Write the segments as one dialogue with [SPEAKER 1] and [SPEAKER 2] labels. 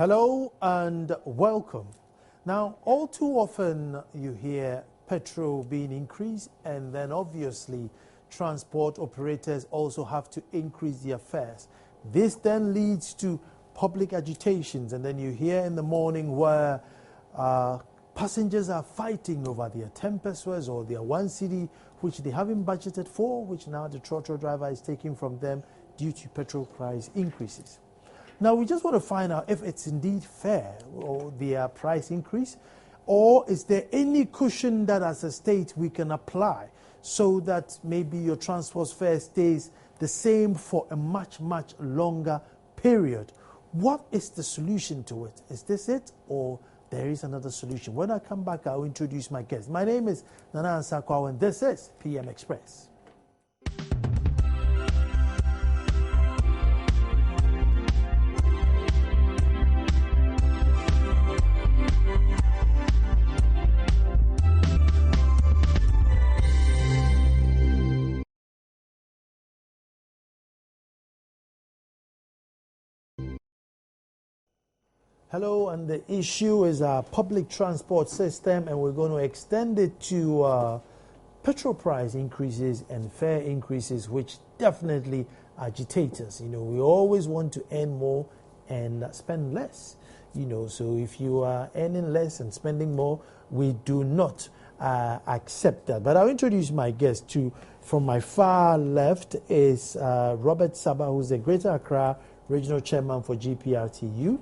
[SPEAKER 1] Hello and welcome. Now, all too often you hear petrol being increased, and then obviously transport operators also have to increase their fares. This then leads to public agitations, and then you hear in the morning where passengers are fighting over their 10 pesos or their 1 cedi, which they haven't budgeted for, which now the trotro driver is taking from them due to petrol price increases. Now, we just want to find out if it's indeed fair or their price increase, or is there any cushion that as a state we can apply so that maybe your transport fare stays the same for a much, much longer period. What is the solution to it? Is this it, or there is another solution? When I come back, I'll introduce my guest. My name is Nana Ansakwa, and this is PM Express. Hello, and the issue is our public transport system, and we're going to extend it to petrol price increases and fare increases, which definitely agitate us. You know, we always want to earn more and spend less. You know, so if you are earning less and spending more, we do not accept that. But I'll introduce my guest too. From my far left is Robert Saba, who's the Greater Accra Regional Chairman for GPRTU.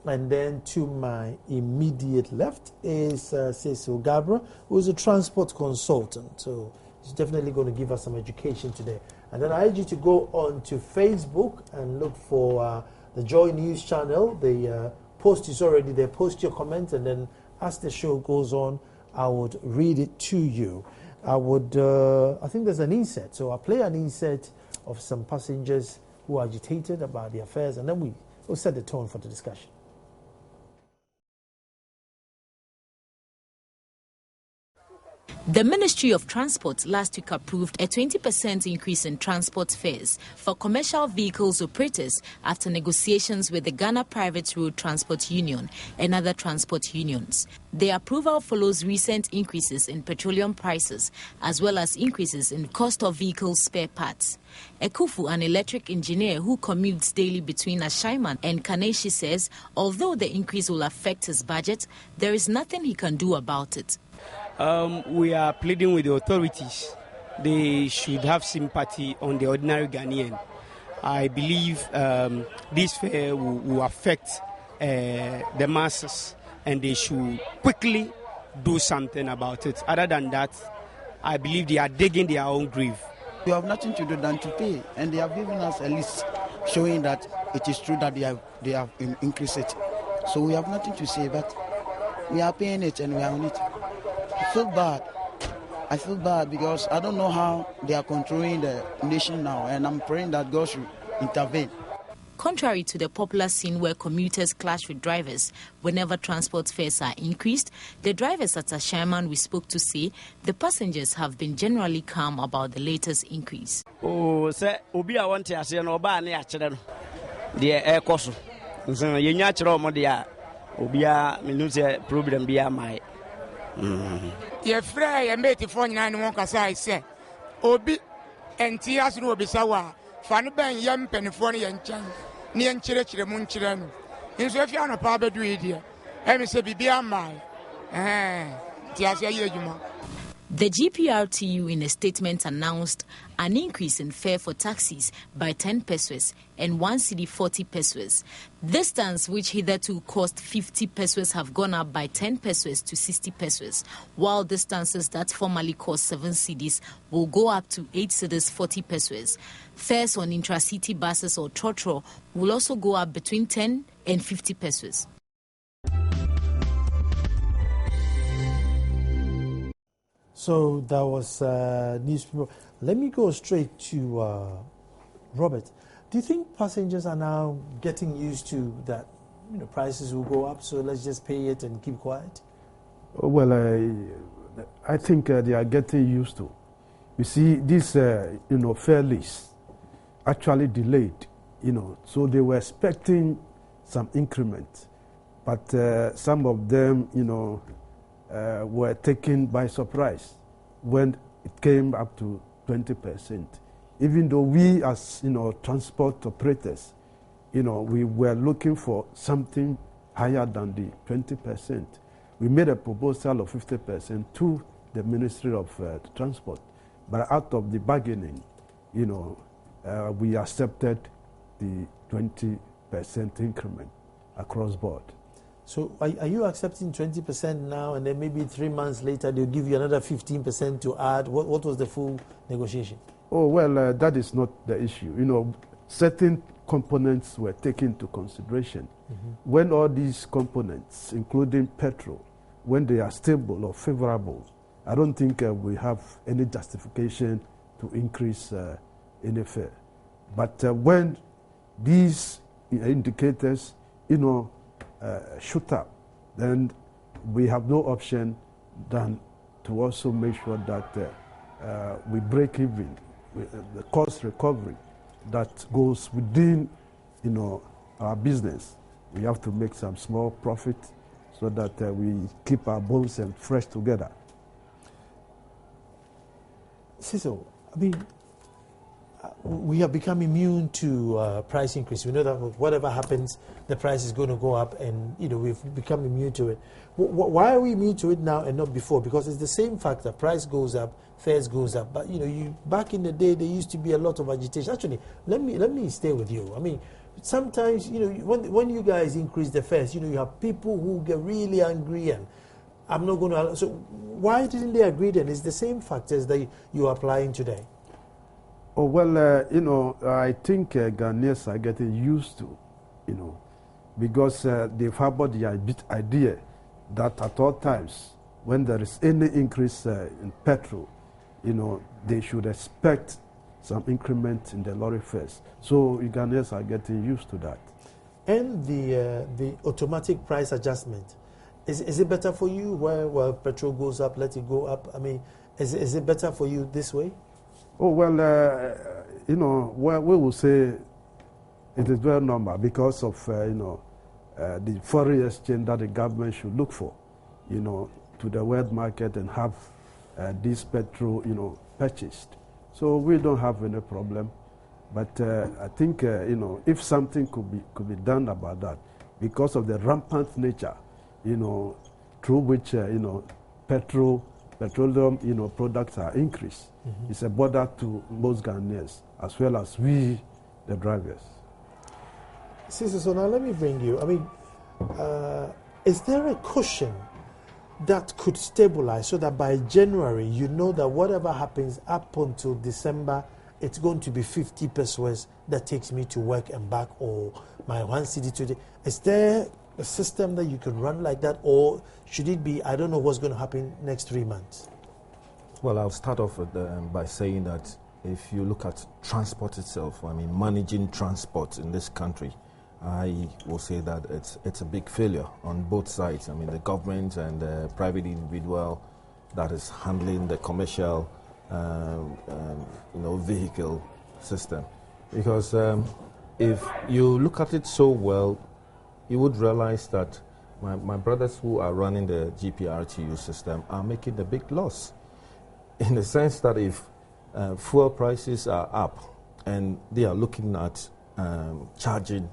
[SPEAKER 1] And then to my immediate left is Cecil Gabra, who's a transport consultant. So he's definitely going to give us some education today. And then I urge you to go on to Facebook and look for the Joy News channel. The post is already there. Post your comments, and then as the show goes on, I would read it to you. I think there's an insert. So I'll play an insert of some passengers who are agitated about their fares, and then we'll set the tone for the discussion.
[SPEAKER 2] The Ministry of Transport last week approved a 20% increase in transport fares for commercial vehicles operators after negotiations with the Ghana Private Road Transport Union and other transport unions. The approval follows recent increases in petroleum prices as well as increases in cost of vehicle spare parts. Ekufu, an electric engineer who commutes daily between Ashaiman and Kaneshi, says although the increase will affect his budget, there is nothing he can do about it.
[SPEAKER 3] We are pleading with the authorities. They should have sympathy on the ordinary Ghanaian. I believe this fare will affect the masses, and they should quickly do something about it. Other than that, I believe they are digging their own grave.
[SPEAKER 4] We have nothing to do than to pay, and they have given us a list showing that it is true that they have increased it. So we have nothing to say, but we are paying it and we are on it. I feel bad because I don't know how they are controlling the nation now, and I'm praying that God should intervene.
[SPEAKER 2] Contrary to the popular scene where commuters clash with drivers whenever transport fares are increased, the drivers at Ashaiman we spoke to say the passengers have been generally calm about the latest increase.
[SPEAKER 3] Oh, sir, Obi, I want to say no bad near the air cost. So you natural modia, Obia, Minuse problem be my.
[SPEAKER 5] Ye frey and mate for 91 Kasai say, Obi and Tias no be sawa, Fanaban yam penifoni and chan, near church the Munchiran. In Sofiana Paba do it here. And say, be my. Tiasia Yuma.
[SPEAKER 2] The GPRTU in a statement announced an increase in fare for taxis by 10 pesos and 1 cedi 40 pesos. Distance which hitherto cost 50 pesos have gone up by 10 pesos to 60 pesos, while distances that formerly cost 7 cedis will go up to 8 cedis 40 pesos. Fares on intracity buses or trotro will also go up between 10 and 50 pesos.
[SPEAKER 1] So that was newspaper. Let me go straight to Robert. Do you think passengers are now getting used to that? You know, prices will go up, so let's just pay it and keep quiet.
[SPEAKER 6] Well, I think they are getting used to. You see, this fare list actually delayed. So they were expecting some increment. But some of them, were taken by surprise when it came up to 20%. Even though we as, transport operators, we were looking for something higher than the 20%. We made a proposal of 50% to the Ministry of Transport. But out of the bargaining, we accepted the 20% increment across board.
[SPEAKER 1] So are you accepting 20% now, and then maybe 3 months later they'll give you another 15% to add? What was the full negotiation?
[SPEAKER 6] Oh, well, that is not the issue. Certain components were taken into consideration. Mm-hmm. When all these components, including petrol, when they are stable or favorable, I don't think we have any justification to increase any fare. But when these indicators, shoot up, then we have no option than to also make sure that we break even with the cost recovery that goes within, our business. We have to make some small profit so that we keep our bones and fresh together.
[SPEAKER 1] Cecil, we have become immune to price increase. We know that whatever happens, the price is going to go up, and we've become immune to it. Why are we immune to it now and not before? Because it's the same factor. Price goes up, fares goes up. But back in the day, there used to be a lot of agitation. Actually, let me stay with you. Sometimes when you guys increase the fares, you have people who get really angry, and I'm not going to. So why didn't they agree then? It's the same factors that you are applying today.
[SPEAKER 6] Oh, well, I think Ghanaians are getting used to, because they've harbored the idea that at all times, when there is any increase in petrol, they should expect some increment in the lorry fares. So Ghanaians are getting used to that.
[SPEAKER 1] And the automatic price adjustment, is it better for you where petrol goes up, let it go up? Is it better for you this way?
[SPEAKER 6] Oh, well, we will say it is very normal because of, the foreign exchange that the government should look for, to the world market and have this petrol, purchased. So we don't have any problem. But I think, if something could be done about that, because of the rampant nature, through which, petroleum, products are increased. Mm-hmm. It's a bother to most Ghanaians, as well as we, the drivers.
[SPEAKER 1] So now let me bring you, is there a cushion that could stabilize so that by January, that whatever happens up until December, it's going to be 50 pesos that takes me to work and back, or my 1 city today? Is there a system that you can run like that, or should it be, I don't know what's going to happen next 3 months?
[SPEAKER 7] Well, I'll start off by saying that if you look at transport itself, managing transport in this country, I will say that it's a big failure on both sides. The government and the private individual that is handling the commercial, vehicle system. Because if you look at it so well, you would realize that my brothers who are running the GPRTU system are making a big loss, in the sense that if fuel prices are up and they are looking at charging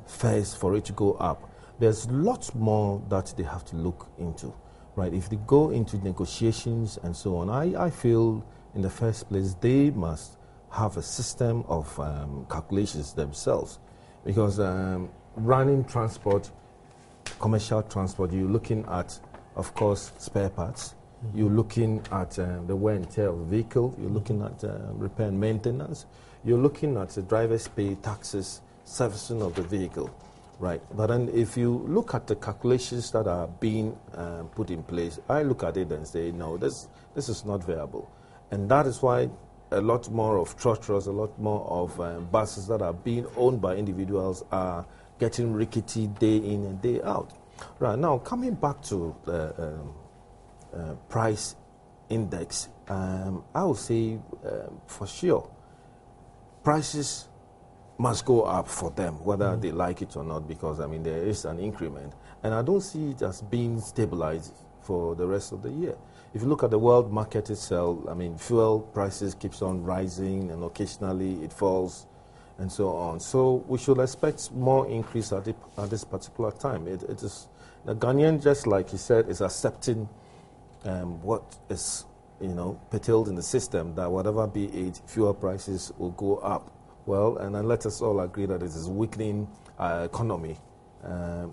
[SPEAKER 7] fares for it to go up, there's lots more that they have to look into, right? If they go into negotiations and so on, I feel in the first place they must have a system of calculations themselves, because running transport, commercial transport, you're looking at, of course, spare parts. Mm-hmm. You're looking at the wear and tear of the vehicle. You're looking at repair and maintenance. You're looking at the driver's pay, taxes, servicing of the vehicle, right? But then if you look at the calculations that are being put in place, I look at it and say, no, this is not viable. And that is why a lot more of trotros, a lot more of buses that are being owned by individuals are getting rickety day in and day out. Right, now coming back to the price index, I would say for sure prices must go up for them, whether they like it or not, because, I mean, there is an increment. And I don't see it as being stabilized for the rest of the year. If you look at the world market itself, I mean, fuel prices keeps on rising, and occasionally it falls, and so on. So we should expect more increase at this particular time. It is the Ghanaian, just like he said, is accepting what is, curtailed in the system, that whatever be it, fuel prices will go up. Well, and then let us all agree that it is weakening our economy,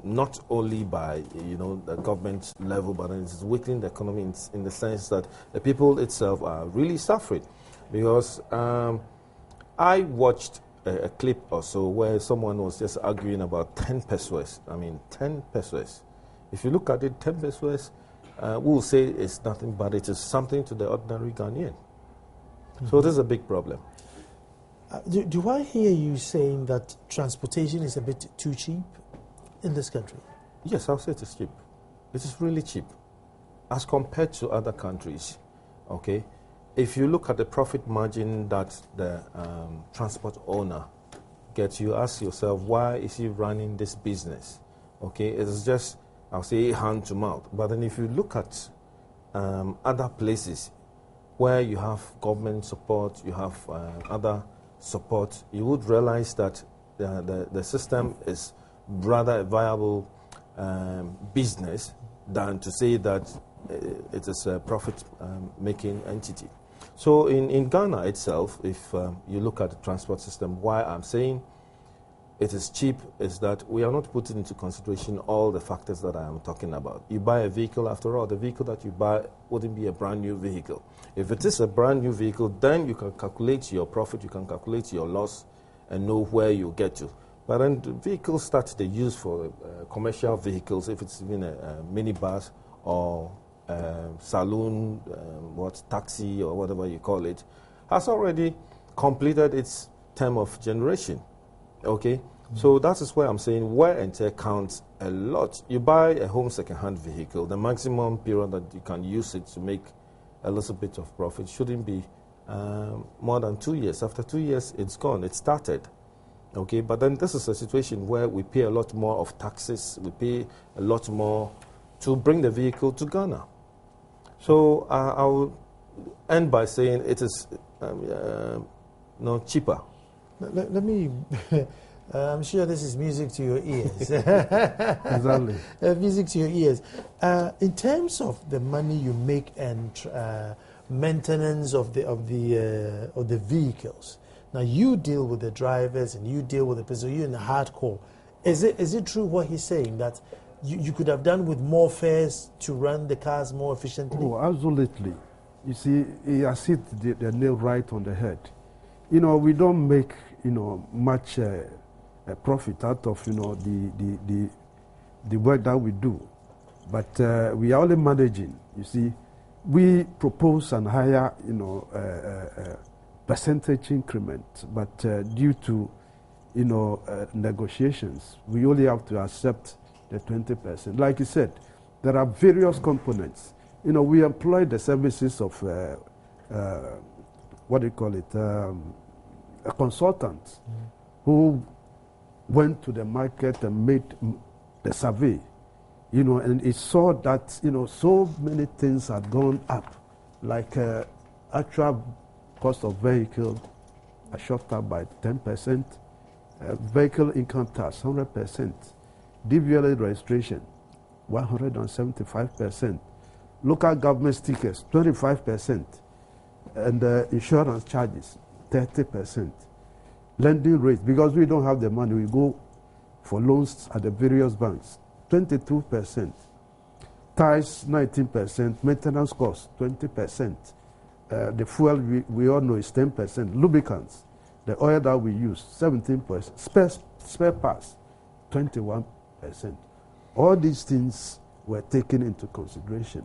[SPEAKER 7] not only by, the government level, but it is weakening the economy in the sense that the people itself are really suffering. Because I watched a clip or so where someone was just arguing about 10 pesos. I mean, 10 pesos. If you look at it, 10 pesos, we'll say it's nothing, but it is something to the ordinary Ghanaian. So this is a big problem.
[SPEAKER 1] Do I hear you saying that transportation is a bit too cheap in this country?
[SPEAKER 7] Yes, I'll say it is cheap. It is really cheap as compared to other countries. Okay, if you look at the profit margin that the transport owner gets, you ask yourself, why is he running this business? Okay, it is just, I'll say, hand to mouth. But then if you look at other places where you have government support, you have other support, you would realize that the system is rather a viable business than to say that it is a profit-making entity. So in Ghana itself, if you look at the transport system, why I'm saying it is cheap is that we are not putting into consideration all the factors that I am talking about. You buy a vehicle, after all, the vehicle that you buy wouldn't be a brand new vehicle. If it is a brand new vehicle, then you can calculate your profit, you can calculate your loss, and know where you get to. But then the vehicles start to use for commercial vehicles, if it's even a minibus or saloon, taxi or whatever you call it, has already completed its term of generation. Okay, so that is why I'm saying wear and tear counts a lot. You buy a home second-hand vehicle, the maximum period that you can use it to make a little bit of profit shouldn't be more than 2 years. After 2 years, it's gone. It started. Okay, but then this is a situation where we pay a lot more of taxes. We pay a lot more to bring the vehicle to Ghana. So I will end by saying it is cheaper.
[SPEAKER 1] Let me, I'm sure this is music to your ears.
[SPEAKER 6] Exactly.
[SPEAKER 1] Music to your ears. In terms of the money you make and maintenance of the vehicles, now you deal with the drivers and you deal with the person, you're in the hardcore. Is it true what he's saying, that you could have done with more fares to run the cars more efficiently?
[SPEAKER 6] Oh, absolutely. You see, he has hit the nail right on the head. We don't make much profit out of the work that we do, but we are only managing. You see, we propose an higher percentage increment, but due to negotiations, we only have to accept the 20%. Like you said, there are various components. We employ the services of a consultant who went to the market and made the survey, and it saw that, so many things had gone up, like actual cost of vehicle are shot up by 10%, vehicle income tax 100%, DVLA registration 175%, local government stickers 25%, and insurance charges 30%. Lending rates, because we don't have the money, we go for loans at the various banks, 22%. Tithes, 19%. Maintenance costs, 20%. The fuel, we all know, is 10%. Lubricants, the oil that we use, 17%. Spare parts, 21%. All these things were taken into consideration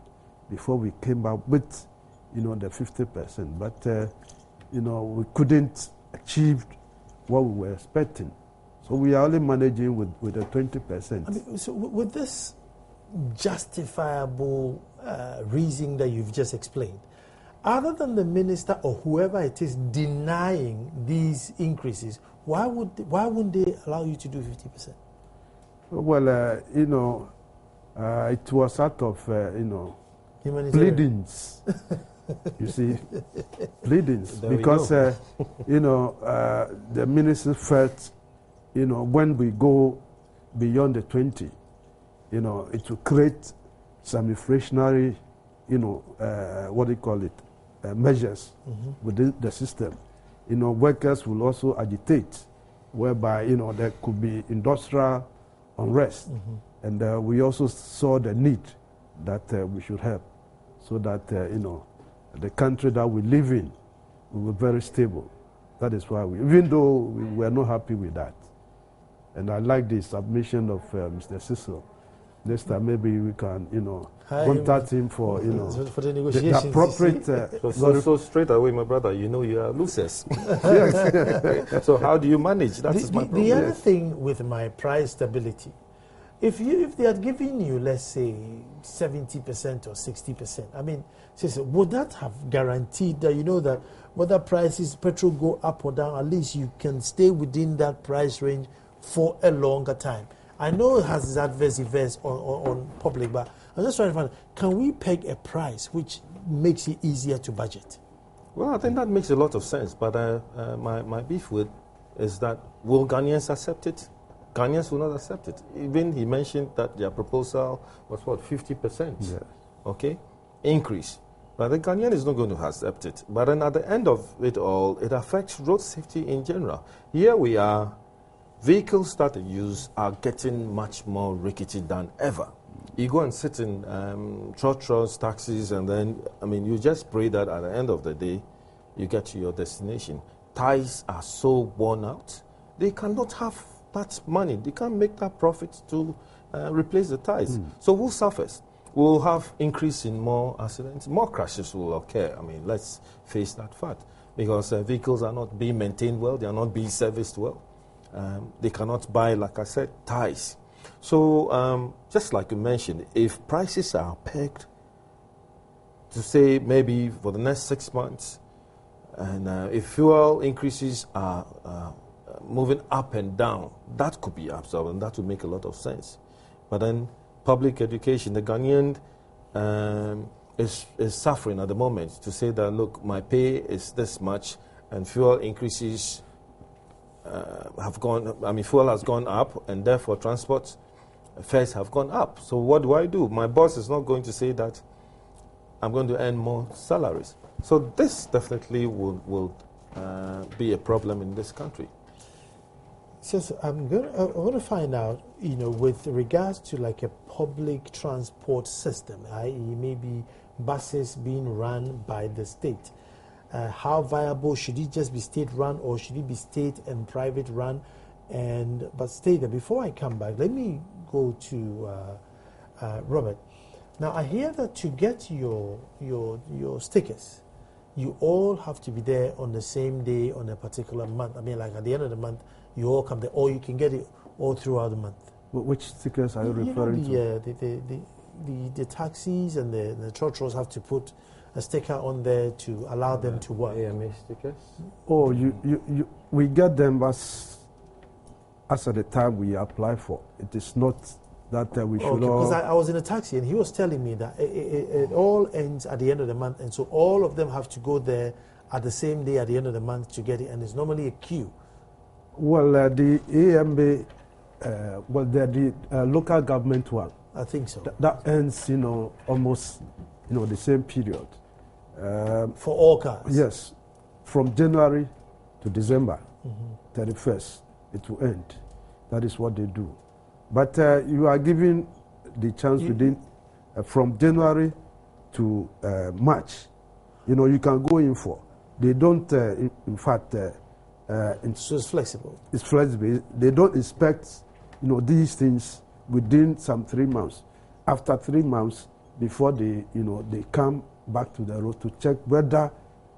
[SPEAKER 6] before we came up with, the 50%. But we couldn't achieve what we were expecting. So we are only managing with the 20%.
[SPEAKER 1] I mean, so with this justifiable reason that you've just explained, other than the minister or whoever it is denying these increases, Why wouldn't they allow you to do 50%?
[SPEAKER 6] Well, it was out of, pleadings. You see, pleadings.
[SPEAKER 7] There
[SPEAKER 6] because, the minister felt, when we go beyond the 20, it will create some inflationary, measures within the system. Workers will also agitate, whereby, there could be industrial unrest. And we also saw the need that we should help so that, the country that we live in, we were very stable. That is why even though we were not happy with that. And I like the submission of Mr. Cecil. Next time maybe we can, contact him for,
[SPEAKER 1] for the negotiations.
[SPEAKER 6] The appropriate.
[SPEAKER 7] So straight away, my brother, you are losers. Yes. So how do you manage? That's my problem.
[SPEAKER 1] The other thing with my price stability, if they had given you, let's say, 70% or 60%, I mean, would that have guaranteed that that whether prices, petrol go up or down, at least you can stay within that price range for a longer time? I know it has its adverse effects on public, but I'm just trying to find, can we peg a price which makes it easier to budget?
[SPEAKER 7] Well, I think that makes a lot of sense, but my beef with is that will Ghanaians accept it? Ghanaians will not accept it. Even he mentioned that their proposal was 50%?
[SPEAKER 6] Yeah.
[SPEAKER 7] Okay, increase. But the Ghanaian is not going to accept it. But then at the end of it all, it affects road safety in general. Here we are, vehicles that are used are getting much more rickety than ever. You go and sit in trotros, taxis, and then, you just pray that at the end of the day, you get to your destination. Ties are so worn out, they cannot have that money. They can't make that profit to replace the ties. So who suffers? We'll have increase in more accidents, more crashes will occur. Let's face that fact. Because vehicles are not being maintained well, they are not being serviced well. They cannot buy, like I said, ties. So just like you mentioned, if prices are pegged to say maybe for the next 6 months, and if fuel increases are moving up and down, that could be absorbed, and that would make a lot of sense. But then public education, the Ghanaian is suffering at the moment to say that, look, my pay is this much, and fuel increases have gone, fuel has gone up, and therefore transport fares have gone up. So what do? My boss is not going to say that I'm going to earn more salaries. So this definitely will be a problem in this country.
[SPEAKER 1] So I want to find out, with regards to like a public transport system, i.e. maybe buses being run by the state. How viable? Should it just be state-run, or should it be state and private-run? But stay there. Before I come back, let me go to Robert. Now, I hear that to get your stickers, you all have to be there on the same day on a particular month. Like at the end of the month, you all come there, or you can get it all throughout the month.
[SPEAKER 6] Which stickers are you referring
[SPEAKER 1] to? The taxis and the trotros have to put a sticker on there to allow them to work.
[SPEAKER 7] AMA stickers?
[SPEAKER 6] Oh, we get them as at the time we apply for. It is not that we should all...
[SPEAKER 1] Because I was in a taxi and he was telling me that it all ends at the end of the month, and so all of them have to go there at the same day at the end of the month to get it, and it's normally a queue.
[SPEAKER 6] Well, the AMA, the local government one.
[SPEAKER 1] I think so.
[SPEAKER 6] That ends, almost, the same period.
[SPEAKER 1] For all cars?
[SPEAKER 6] Yes. From January to December 31st, it will end. That is what they do. But you are given the chance within, from January to March, you can go in for. They don't, in fact...
[SPEAKER 1] so it's flexible.
[SPEAKER 6] It's flexible. They don't expect, these things within some 3 months. After 3 months, before they come back to the road to check whether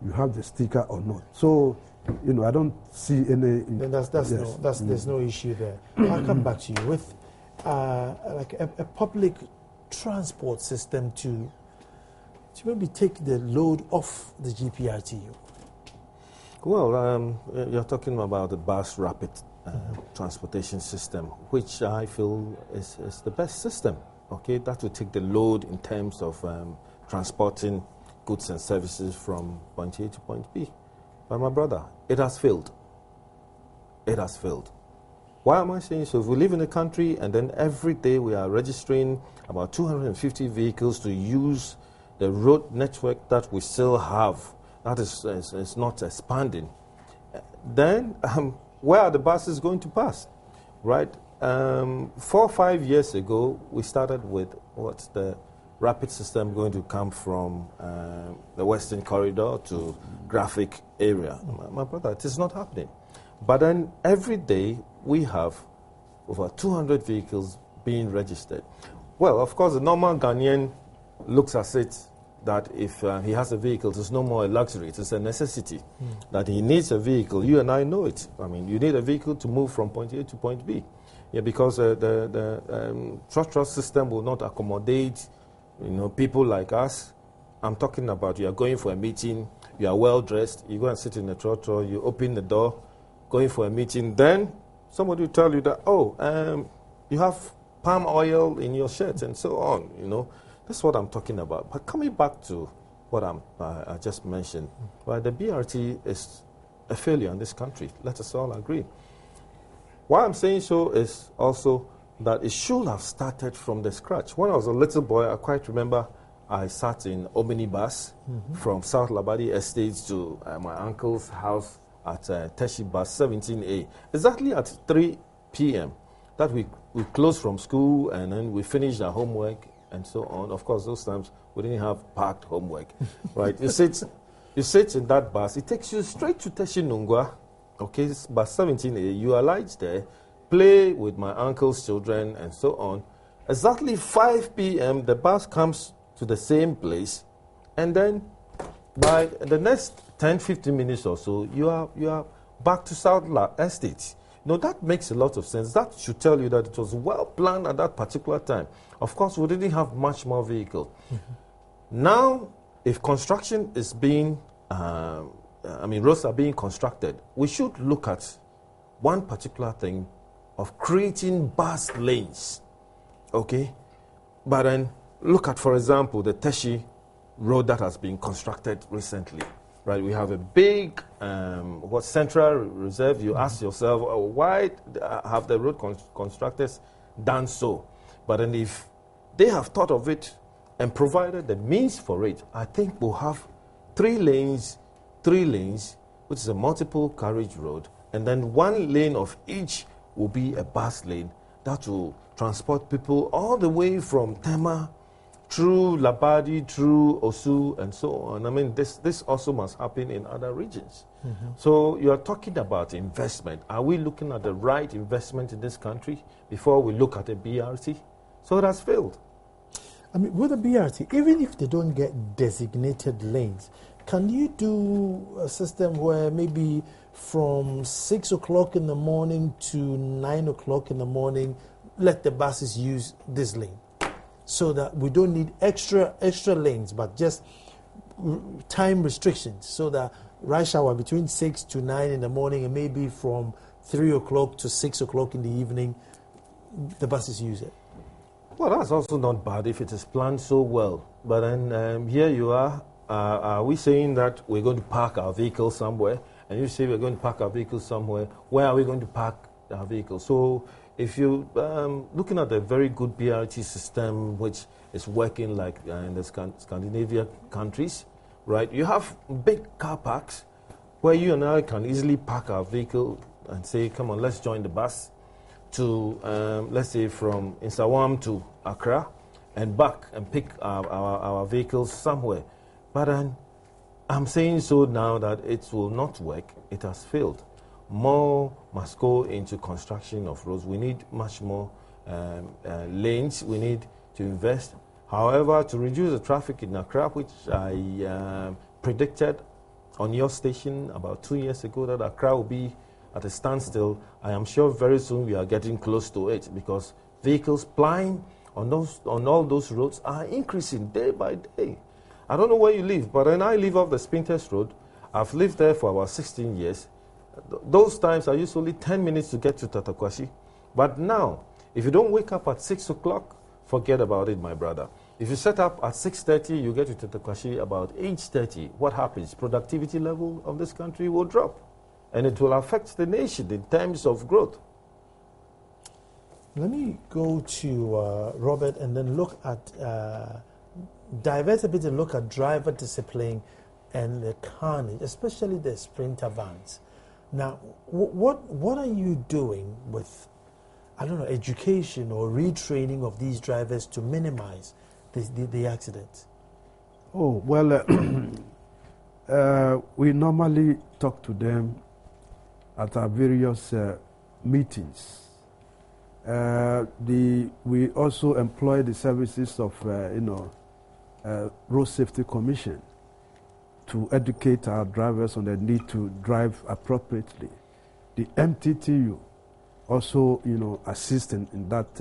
[SPEAKER 6] you have the sticker or not. So, I don't see any.
[SPEAKER 1] Then there's no issue there. I'll come back to you with like a public transport system to maybe take the load off the GPRTU.
[SPEAKER 7] Well, you're talking about the bus rapid transportation system, which I feel is the best system. Okay, that will take the load in terms of transporting goods and services from point A to point B. But my brother, it has failed. It has failed. Why am I saying so? If we live in a country and then every day we are registering about 250 vehicles to use the road network that we still have, that is not expanding, then where are the buses going to pass, right? 4 or 5 years ago, we started with what's the rapid system going to come from the Western Corridor to Graphic area. My brother, it is not happening. But then every day we have over 200 vehicles being registered. Well, of course, the normal Ghanaian looks at it that if he has a vehicle, it's no more a luxury, it's a necessity. That he needs a vehicle. You and I know it. I mean, you need a vehicle to move from point A to point B. Yeah, because the trotro system will not accommodate, people like us. I'm talking about you are going for a meeting, you are well dressed, you go and sit in the trotro, you open the door, going for a meeting, then somebody will tell you that, you have palm oil in your shirt and so on, That's what I'm talking about. But coming back to what I just mentioned, well, the BRT is a failure in this country. Let us all agree. Why I'm saying so is also that it should have started from the scratch. When I was a little boy, I quite remember I sat in omnibus from South Labadi Estates to my uncle's house at Teshi Bus 17A, exactly at 3 p.m. That we closed from school and then we finished our homework and so on. Of course, those times we didn't have parked homework, right? You sit in that bus. It takes you straight to Teshi Nungwa. Okay, it's bus 17A. You alight there, play with my uncle's children and so on. Exactly 5 p.m. the bus comes to the same place, and then by the next 10-15 minutes or so, you are back to South Estate. That makes a lot of sense. That should tell you that it was well planned at that particular time. Of course, we didn't have much more vehicle. Now, if construction is being, roads are being constructed, we should look at one particular thing of creating bus lanes, okay? But then look at, for example, the Teshi road that has been constructed recently. Right, we have a big central reserve. You ask yourself, why have the road constructors done so? But then if they have thought of it and provided the means for it, I think we'll have 3 lanes, which is a multiple carriage road, and then 1 lane of each will be a bus lane that will transport people all the way from Tema through Labadi, through Osu, and so on. I mean, this also must happen in other regions. So you are talking about investment. Are we looking at the right investment in this country before we look at a BRT? So it has failed.
[SPEAKER 1] I mean, with a BRT, even if they don't get designated lanes, can you do a system where maybe from 6 o'clock in the morning to 9 o'clock in the morning, let the buses use this lane? So that we don't need extra lanes, but just time restrictions, so that rush hour between 6 to 9 in the morning and maybe from 3 o'clock to 6 o'clock in the evening, the buses use it.
[SPEAKER 7] Well, that's also not bad if it is planned so well. But then here you are we saying that we're going to park our vehicles somewhere? And you say we're going to park our vehicles somewhere. Where are we going to park our vehicles? So if you're looking at a very good BRT system, which is working like in the Scandinavian countries, right? You have big car parks where you and I can easily park our vehicle and say, come on, let's join the bus to, let's say, from Insawam to Accra and back and pick our vehicles somewhere. But I'm saying so now that it will not work. It has failed. More must go into construction of roads. We need much more lanes. We need to invest. However, to reduce the traffic in Accra, which I predicted on your station about 2 years ago, that Accra will be at a standstill, I am sure very soon we are getting close to it, because vehicles plying on all those roads are increasing day by day. I don't know where you live, but when I live off the Spinters Road, I've lived there for about 16 years. Those times I used only 10 minutes to get to Tatakwashi. But now, if you don't wake up at 6 o'clock, forget about it, my brother. If you set up at 6:30, you get to Tatakwashi about 8:30. What happens? Productivity level of this country will drop. And it will affect the nation in terms of growth.
[SPEAKER 1] Let me go to Robert and then look at, divert a bit and look at driver discipline and the carnage, especially the sprinter vans. Now, what are you doing with, I don't know, education or retraining of these drivers to minimize the accidents?
[SPEAKER 6] Oh, well, we normally talk to them at our various meetings. We also employ the services of, Road Safety Commission to educate our drivers on the need to drive appropriately. The MTTU also, assist in that,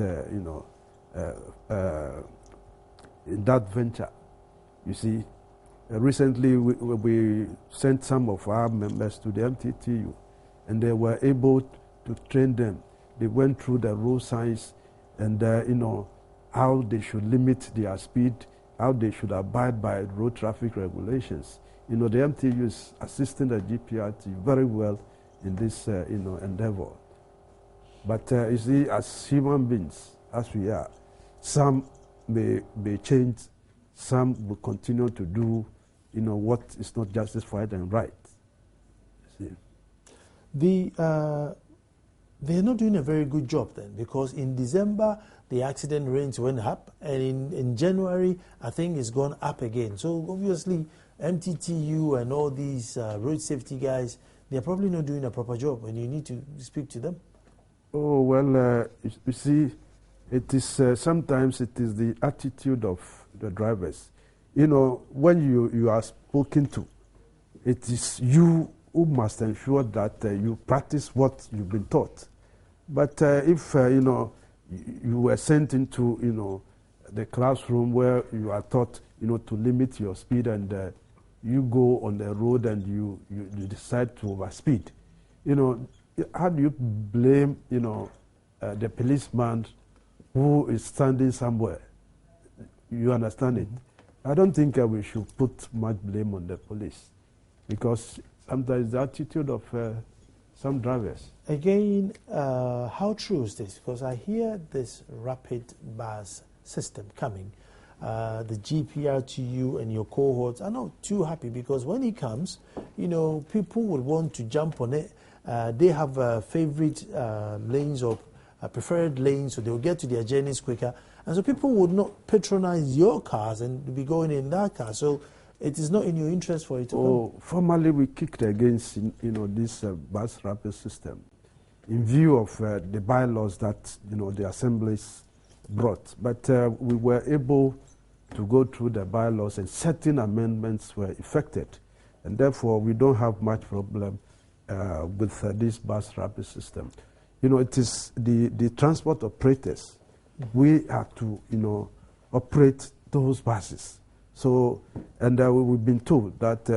[SPEAKER 6] in that venture. You see, recently we sent some of our members to the MTTU, and they were able to train them. They went through the road signs and, how they should limit their speed, how they should abide by road traffic regulations. The MTU is assisting the GPRT very well in this, endeavor. But you see, as human beings, as we are, some may change, some will continue to do, what is not justified and right. See?
[SPEAKER 1] They're not doing a very good job then, because in December the accident rates went up, and in January I think it's gone up again. So obviously MTTU and all these road safety guys, they're probably not doing a proper job, and you need to speak to them.
[SPEAKER 6] Oh, well, you see, it is sometimes it is the attitude of the drivers. When you are spoken to, it is you who must ensure that you practice what you've been taught. But if you were sent into the classroom where you are taught to limit your speed, and you go on the road and you decide to overspeed, how do you blame the policeman who is standing somewhere? You understand it? I don't think we should put much blame on the police, because sometimes the attitude of some drivers.
[SPEAKER 1] Again, how true is this? Because I hear this rapid bus system coming. The GPRTU and your cohorts are not too happy, because when it comes, people would want to jump on it. They have favorite lanes or preferred lanes, so they'll get to their journeys quicker. And so people would not patronize your cars and be going in that car. So it is not in your interest for it to come.
[SPEAKER 6] Formerly we kicked against this bus rapid system in view of the bylaws that the assemblies brought. But we were able to go through the bylaws, and certain amendments were effected, and therefore we don't have much problem with this bus rapid system. It is the transport operators. We have to operate those buses. So, and we've been told that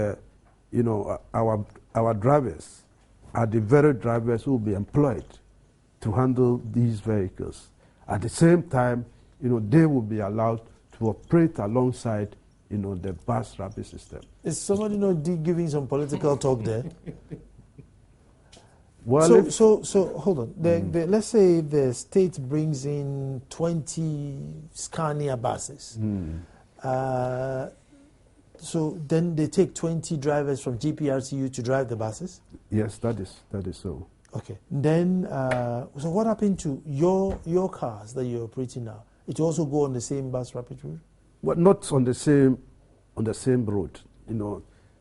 [SPEAKER 6] our drivers are the very drivers who will be employed to handle these vehicles. At the same time, they will be allowed to operate alongside the bus rapid system.
[SPEAKER 1] Is somebody not giving some political talk there?
[SPEAKER 6] Well,
[SPEAKER 1] so hold on. Let's say the state brings in 20 Scania buses. So then they take 20 drivers from GPRTU to drive the buses?
[SPEAKER 6] Yes, that is so.
[SPEAKER 1] Okay. Then, so what happened to your cars that you're operating now? It also go on the same bus rapid route?
[SPEAKER 6] Well, not on the same road.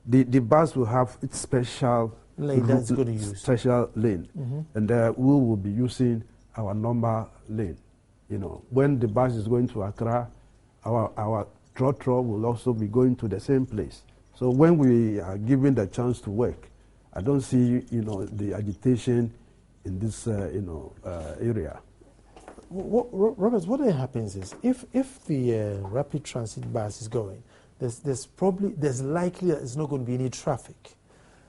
[SPEAKER 6] The bus will have its special
[SPEAKER 1] lane that's going to use.
[SPEAKER 6] Special lane, and we will be using our normal lane. When the bus is going to Accra, our trotro will also be going to the same place. So when we are given the chance to work, I don't see the agitation in this area.
[SPEAKER 1] Robert, what happens is if the rapid transit bus is going, there's likely that there's not going to be any traffic.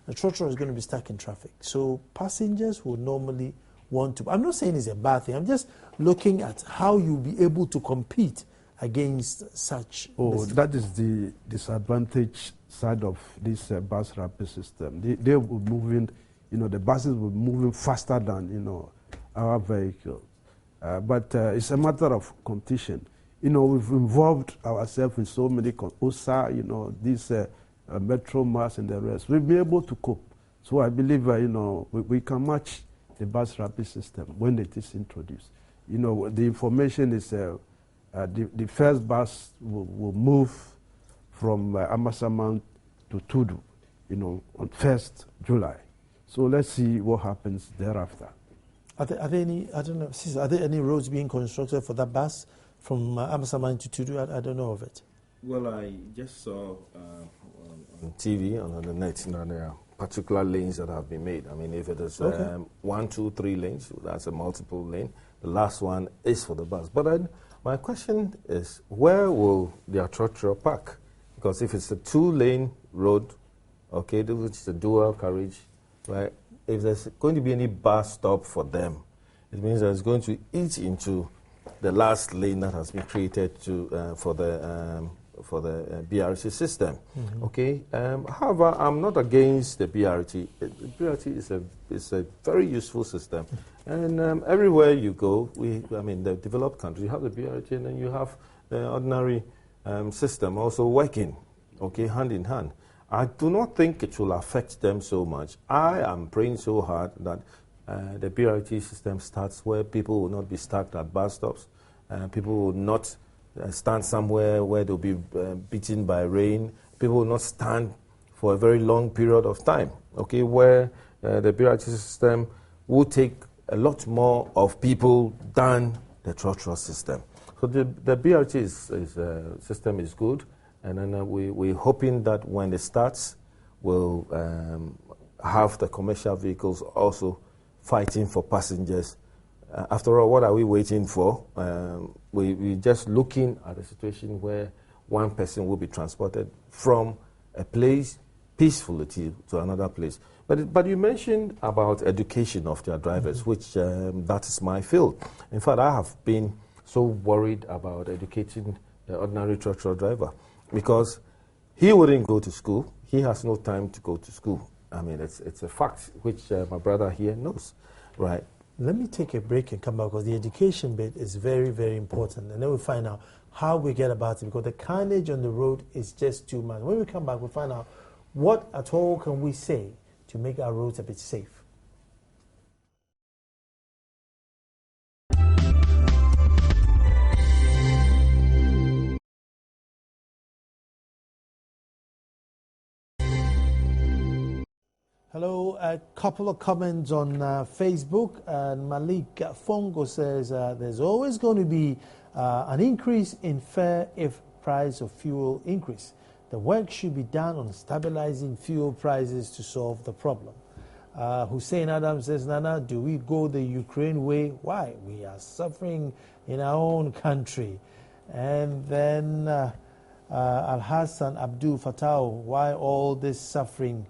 [SPEAKER 1] the trotro is going to be stuck in traffic. So passengers will normally want to. I'm not saying it's a bad thing. I'm just looking at how you'll be able to compete against such.
[SPEAKER 6] Oh, that is the disadvantage side of this bus rapid system. They were moving, the buses were moving faster than, our vehicles. But it's a matter of competition. We've involved ourselves in so many, Osei, this Metro Mass and the rest. We'll be able to cope. So I believe, we can match the bus rapid system when it is introduced. The information is the first bus will move from Amasaman to Tudu, on 1st July. So let's see what happens thereafter.
[SPEAKER 1] Are there any, I don't know, are there any roads being constructed for that bus from Amasaman to Tudu? I don't know of it.
[SPEAKER 7] Well, I just saw on TV, on the net, there are particular lanes that have been made. I mean, if it is 1, 2, 3 lanes, that's a multiple lane. The last one is for the bus. But my question is, where will the trotro park? Because if it's a 2-lane road, okay, which is a dual carriage, right? If there's going to be any bus stop for them, it means that it's going to eat into the last lane that has been created for the BRT system. Mm-hmm. Okay. However, I'm not against the BRT. The BRT is a very useful system, and everywhere you go, the developed countries, you have the BRT, and then you have the ordinary system also working, okay, hand in hand. I do not think it will affect them so much. I am praying so hard that the BRT system starts where people will not be stuck at bus stops. People will not stand somewhere where they'll be beaten by rain. People will not stand for a very long period of time, okay, where the BRT system will take a lot more of people than the trotro system. So the BRT system is good. And then we're hoping that when it starts, we'll have the commercial vehicles also fighting for passengers. After all, what are we waiting for? We're just looking at a situation where one person will be transported from a place peacefully to another place. But you mentioned about education of their drivers, which that is my field. In fact, I have been so worried about educating the ordinary trotro driver, because he wouldn't go to school. He has no time to go to school. I mean, it's a fact, which my brother here knows, right?
[SPEAKER 1] Let me take a break and come back, because the education bit is very, very important. And then we'll find out how we get about it, because the carnage on the road is just too much. When we come back, we'll find out what at all can we say to make our roads a bit safe. Hello, a couple of comments on Facebook. Malik Fongo says there's always going to be an increase in fare if price of fuel increase. The work should be done on stabilizing fuel prices to solve the problem. Hussein Adam says, Nana, do we go the Ukraine way? Why? We are suffering in our own country. And then Al-Hassan Abdul Fattah, why all this suffering?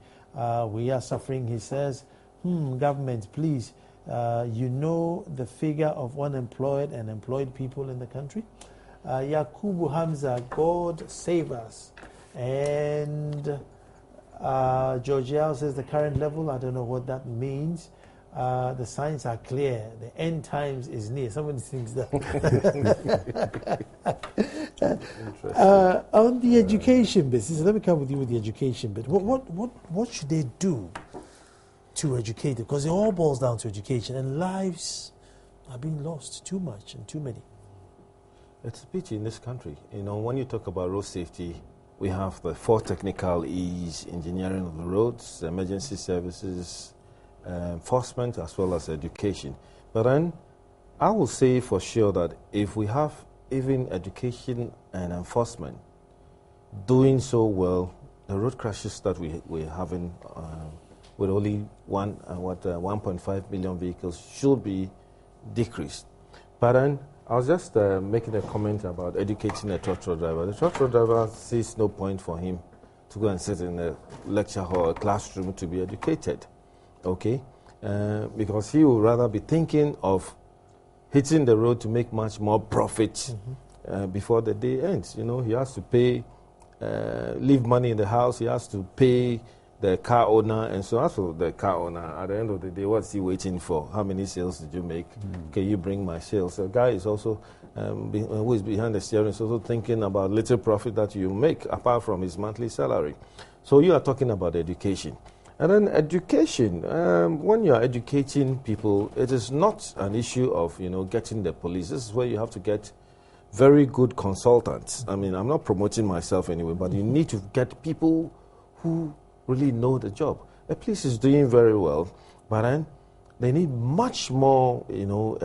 [SPEAKER 1] We are suffering, he says. Government, please, you know the figure of unemployed and employed people in the country. Yakubu Hamza, God save us. And Georgiel says the current level, I don't know what that means. The signs are clear. The end times is near. Somebody thinks that. On the education bit, let me come with you with the education bit. What should they do to educate it? Because it all boils down to education, and lives are being lost too much and too many.
[SPEAKER 7] It's a pity in this country. When you talk about road safety, we have the 4 technical E's: engineering of the roads, emergency services, enforcement, as well as education. But then I will say for sure that if we have even education and enforcement doing so well, the road crashes that we're having with only 1.5 million vehicles should be decreased. But then I was just making a comment about educating a trotro driver. The trotro driver sees no point for him to go and sit in a lecture hall, a classroom to be educated, okay? Because he would rather be thinking of hitting the road to make much more profit before the day ends. You know, he has to pay, leave money in the house, he has to pay the car owner, and so as for the car owner, at the end of the day, what's he waiting for? How many sales did you make? Can you bring my sales? The guy is also, who is behind the steering, is also thinking about little profit that you make, apart from his monthly salary. So you are talking about education. And then education, when you are educating people, it is not an issue of, you know, getting the police. This is where you have to get very good consultants. I mean, I'm not promoting myself anyway, but you need to get people who really know the job. The police is doing very well, but then they need much more, you know,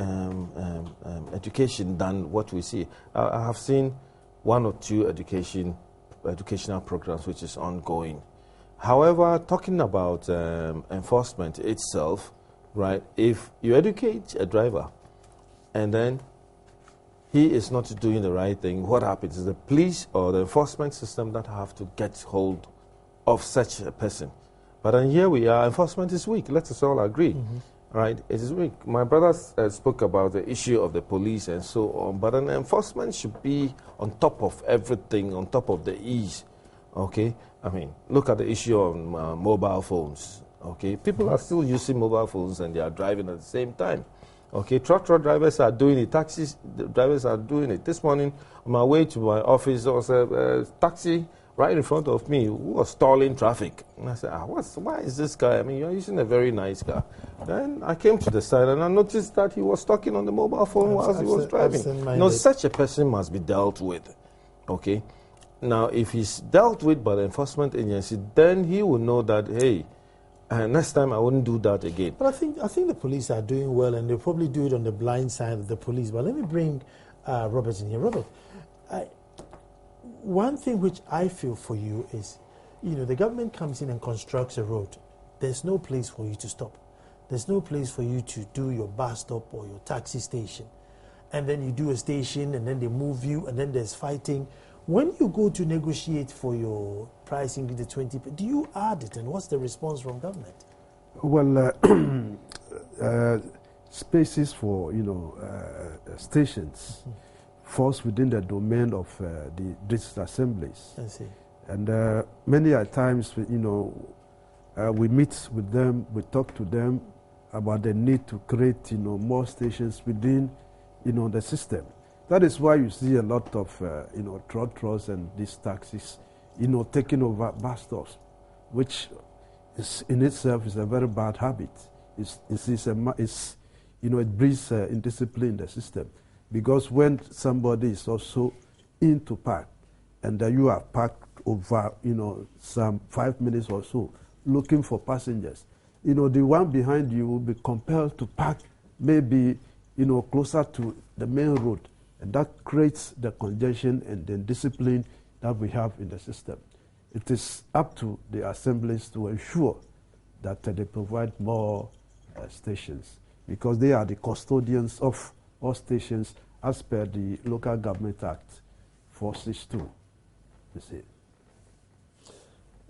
[SPEAKER 7] education than what we see. I have seen 1 or 2 educational programs which is ongoing. However, talking about enforcement itself, right, if you educate a driver and then he is not doing the right thing, what happens is the police or the enforcement system that have to get hold of such a person. But then here we are, enforcement is weak. Let us all agree, right? It is weak. My brother spoke about the issue of the police and so on, but then enforcement should be on top of everything, on top of the ease, okay? I mean, look at the issue on mobile phones, okay? People are still using mobile phones and they are driving at the same time, okay? Truck drivers are doing it, taxi drivers are doing it. This morning, on my way to my office, there was a taxi right in front of me who was stalling traffic. And I said, why is this guy? I mean, you're using a very nice car. Then I came to the side and I noticed that he was talking on the mobile phone while he was driving. No, such a person must be dealt with, okay? Now, if he's dealt with by the enforcement agency, then he will know that, hey, next time I wouldn't do that again.
[SPEAKER 1] But I think the police are doing well, and they'll probably do it on the blind side of the police. But let me bring Robert in here. Robert, one thing which I feel for you is, you know, the government comes in and constructs a road. There's no place for you to stop. There's no place for you to do your bus stop or your taxi station. And then you do a station, and then they move you, and then there's fighting. When you go to negotiate for your pricing to the 20, do you add it, and what's the response from government?
[SPEAKER 6] Well, spaces for, you know, stations falls within the domain of the district assemblies.
[SPEAKER 1] I see.
[SPEAKER 6] And many a times, you know, we meet with them, we talk to them about the need to create, you know, more stations within, you know, the system. That is why you see a lot of, you know, trotros and these taxis, you know, taking over bus stops, which is in itself is a very bad habit. It's you know, it breeds indiscipline in the system. Because when somebody is also in to park, and you are parked over, you know, some 5 minutes or so, looking for passengers, you know, the one behind you will be compelled to park maybe, you know, closer to the main road. And that creates the congestion and the discipline that we have in the system. It is up to the assemblies to ensure that they provide more stations, because they are the custodians of all stations as per the Local Government Act 462. You see.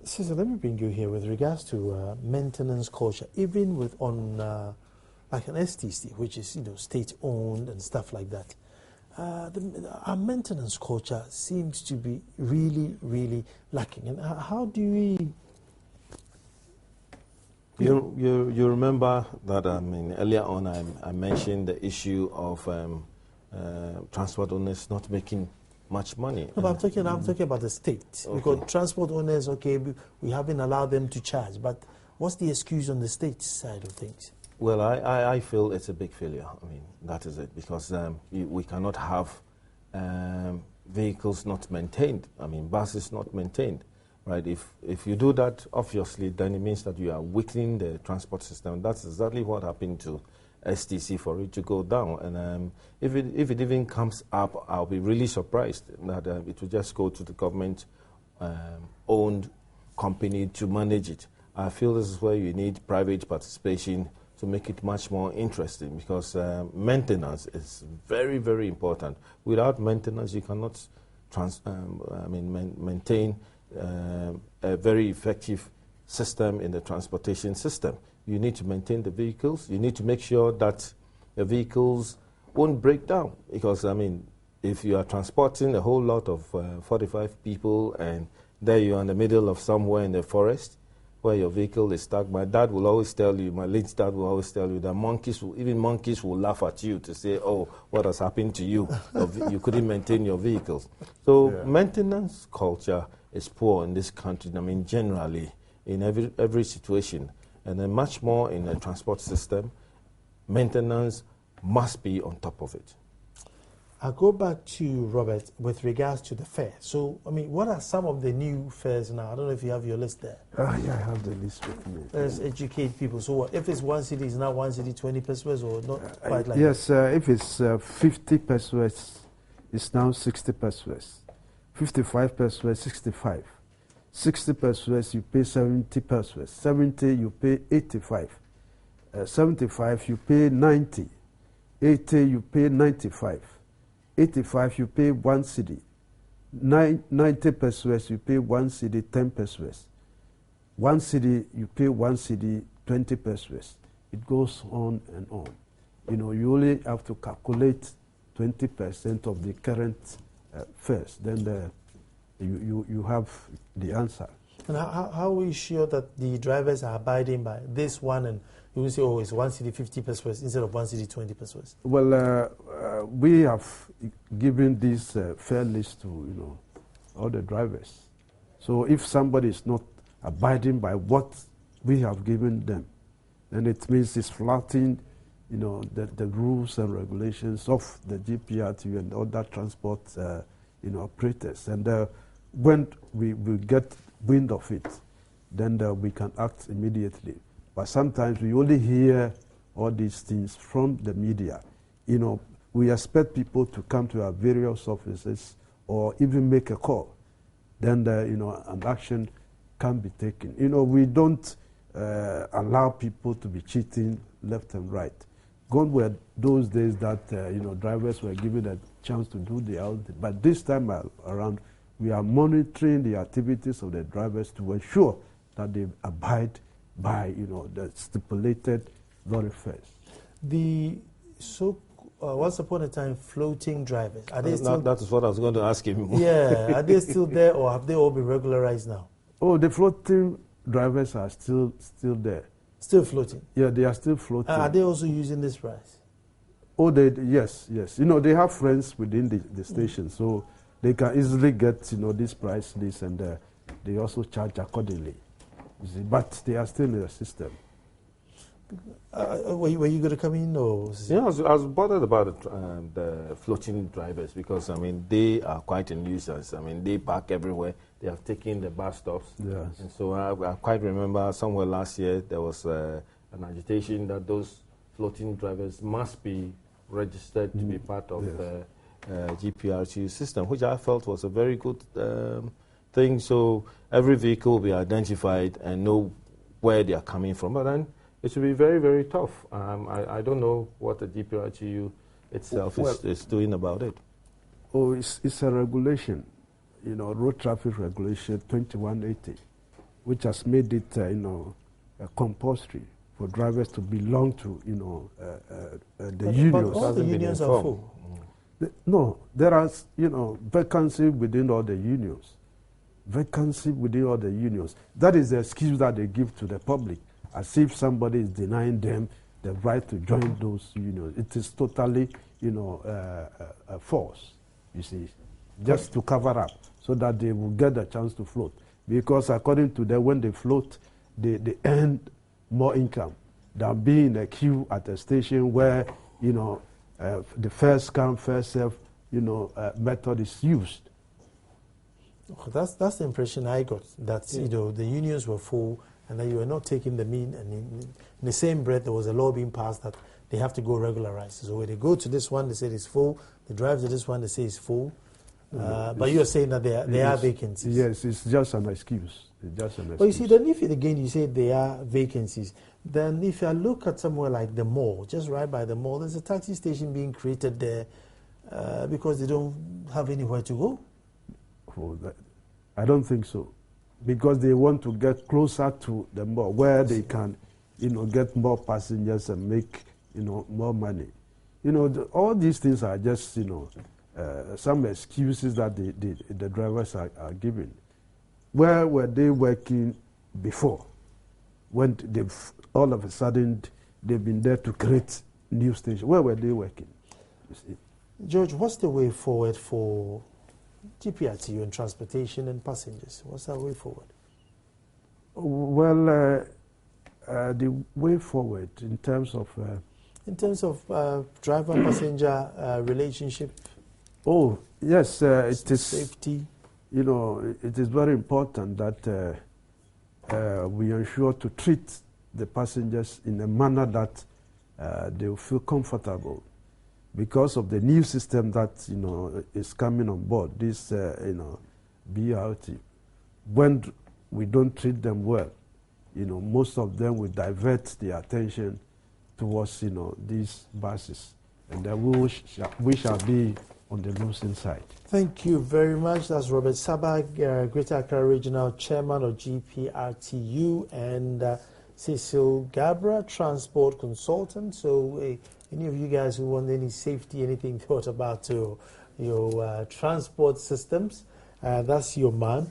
[SPEAKER 1] So let me bring you here with regards to maintenance culture, even with on like an STC, which is, you know, state-owned and stuff like that. Our maintenance culture seems to be really, really lacking. And how do we...
[SPEAKER 7] You remember that, I mean, earlier on I mentioned the issue of transport owners not making much money.
[SPEAKER 1] No, but I'm talking about the state. Okay. Because transport owners, okay, we haven't allowed them to charge. But what's the excuse on the state side of things?
[SPEAKER 7] Well, I feel it's a big failure. I mean, that is it. Because we cannot have vehicles not maintained. I mean, buses not maintained. Right, if you do that, obviously, then it means that you are weakening the transport system. That's exactly what happened to STC for it to go down. And if it even comes up, I'll be really surprised that it will just go to the government-owned company to manage it. I feel this is where you need private participation to make it much more interesting, because maintenance is very, very important. Without maintenance, you cannot maintain a very effective system in the transportation system. You need to maintain the vehicles. You need to make sure that the vehicles won't break down. Because, I mean, if you are transporting a whole lot of 45 people and there you are in the middle of somewhere in the forest where your vehicle is stuck, my dad will always tell you, my late dad will always tell you that even monkeys will laugh at you to say, oh, what has happened to you? You couldn't maintain your vehicles. So maintenance culture is poor in this country, I mean, generally, in every situation. And then much more in the transport system, maintenance must be on top of it.
[SPEAKER 1] I'll go back to Robert with regards to the fare. So, I mean, what are some of the new fares now? I don't know if you have your list there.
[SPEAKER 6] Yeah, I have the list with me.
[SPEAKER 1] Let's educate people. So, what, if it's 1 cedi, is now 1 cedi 20 pesos or not quite like
[SPEAKER 6] yes, if it's 50 pesos, it's now 60 pesos. 55 pesos, 65. 60 pesos, you pay 70 pesos. 70, you pay 85. 75, you pay 90. 80, you pay 95. 85, you pay 1 cedi. 90 pesos, you pay 1 cedi, 10 pesos. 1 cedi, you pay 1 cedi, 20 pesos. It goes on and on. You know, you only have to calculate 20% of the current fares. Then you have the answer.
[SPEAKER 1] And how are we sure that the drivers are abiding by this one, and you will say, oh, it's 1 cedi 50 pesos instead of 1 cedi 20 pesos?
[SPEAKER 6] Well, we have given this fare list to, you know, all the drivers. So if somebody is not abiding by what we have given them, then it means it's flouting, you know, the rules and regulations of the GPRT and other transport, you know, operators. And when we get wind of it, then we can act immediately. But sometimes we only hear all these things from the media. You know, we expect people to come to our various offices or even make a call. Then, you know, an action can be taken. You know, we don't allow people to be cheating left and right. Gone were those days that, you know, drivers were given a chance to do the outing. But this time around, we are monitoring the activities of the drivers to ensure that they abide by, you know, the stipulated lorry fares.
[SPEAKER 1] Once upon a time, floating drivers, are they still?
[SPEAKER 7] That is what I was going to ask him.
[SPEAKER 1] Yeah, are they still there, or have they all been regularized now?
[SPEAKER 6] Oh, the floating drivers are still there.
[SPEAKER 1] Still floating?
[SPEAKER 6] Yeah, they are still floating.
[SPEAKER 1] Are they also using this price?
[SPEAKER 6] Oh, yes. You know, they have friends within the station, so they can easily get, you know, this price list, and they also charge accordingly. You see, but they are still in the system.
[SPEAKER 1] Were you going to come in? Or?
[SPEAKER 7] Yeah, I was bothered about the floating drivers because, I mean, they are quite a nuisance. I mean, they park everywhere. They have taken the bus stops.
[SPEAKER 6] Yes.
[SPEAKER 7] And so I quite remember somewhere last year there was an agitation that those floating drivers must be registered to be part of the GPRT system, which I felt was a very good thing. So every vehicle will be identified and know where they are coming from. But then it should be very, very tough. I don't know what the GPRTU itself is doing about it.
[SPEAKER 6] Oh, it's a regulation, you know, road traffic regulation 2180, which has made it, you know, compulsory for drivers to belong to, you know, the unions.
[SPEAKER 1] But all the unions are full.
[SPEAKER 6] No, there are, you know, vacancy within all the unions. Vacancy within all the unions. That is the excuse that they give to the public, as if somebody is denying them the right to join those unions. It is totally, you know, a force, you see, just to cover up so that they will get a chance to float. Because according to them, when they float, they earn more income than being in a queue at a station where, you know, the first come, first serve, you know, method is used.
[SPEAKER 1] That's the impression I got, that, you know, the unions were full and that you were not taking the mean, and in the same breath there was a law being passed that they have to go regularize. So when they go to this one, they say it's full. They drive to this one, they say it's full. But you're saying that there are vacancies.
[SPEAKER 6] Yes, it's just an excuse. It's just an excuse.
[SPEAKER 1] But you see, then if again you say there are vacancies, then if I look at somewhere like the mall, just right by the mall, there's a taxi station being created there because they don't have anywhere to go.
[SPEAKER 6] Oh, I don't think so. because they want to get closer to the mall where they can, get more passengers and make, more money. All these things are just, some excuses that the drivers are giving. Where were they working before? When all of a sudden they've been there to create new stations. Where were they working?
[SPEAKER 1] George, what's the way forward for GPRTU and transportation and passengers? What's that way forward?
[SPEAKER 6] Well, the way forward in terms of... driver-passenger relationship? Oh, yes, it is...
[SPEAKER 1] Safety?
[SPEAKER 6] It is very important that we ensure to treat the passengers in a manner that they will feel comfortable. Because of the new system that is coming on board, this BRT, when we don't treat them well, most of them will divert their attention towards these buses, and then we shall be on the losing side. Thank
[SPEAKER 1] you very much. That's Robert Sabag, Greater Accra Regional Chairman of GPRTU, and Cecil Gabra, Transport Consultant. So any of you guys who want any safety, anything thought about your transport systems, that's your man.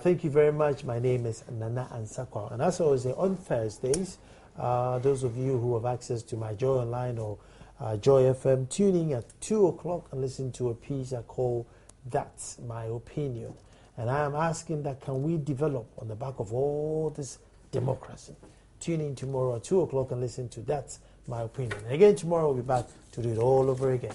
[SPEAKER 1] Thank you very much. My name is Nana Ansakwa. And as I always say, on Thursdays, those of you who have access to my Joy Online or Joy FM, tuning at 2 o'clock and listen to a piece I call That's My Opinion. And I am asking that can we develop on the back of all this democracy? Tune in tomorrow at 2 o'clock and listen to That's My Opinion. And again, tomorrow we'll be back to do it all over again.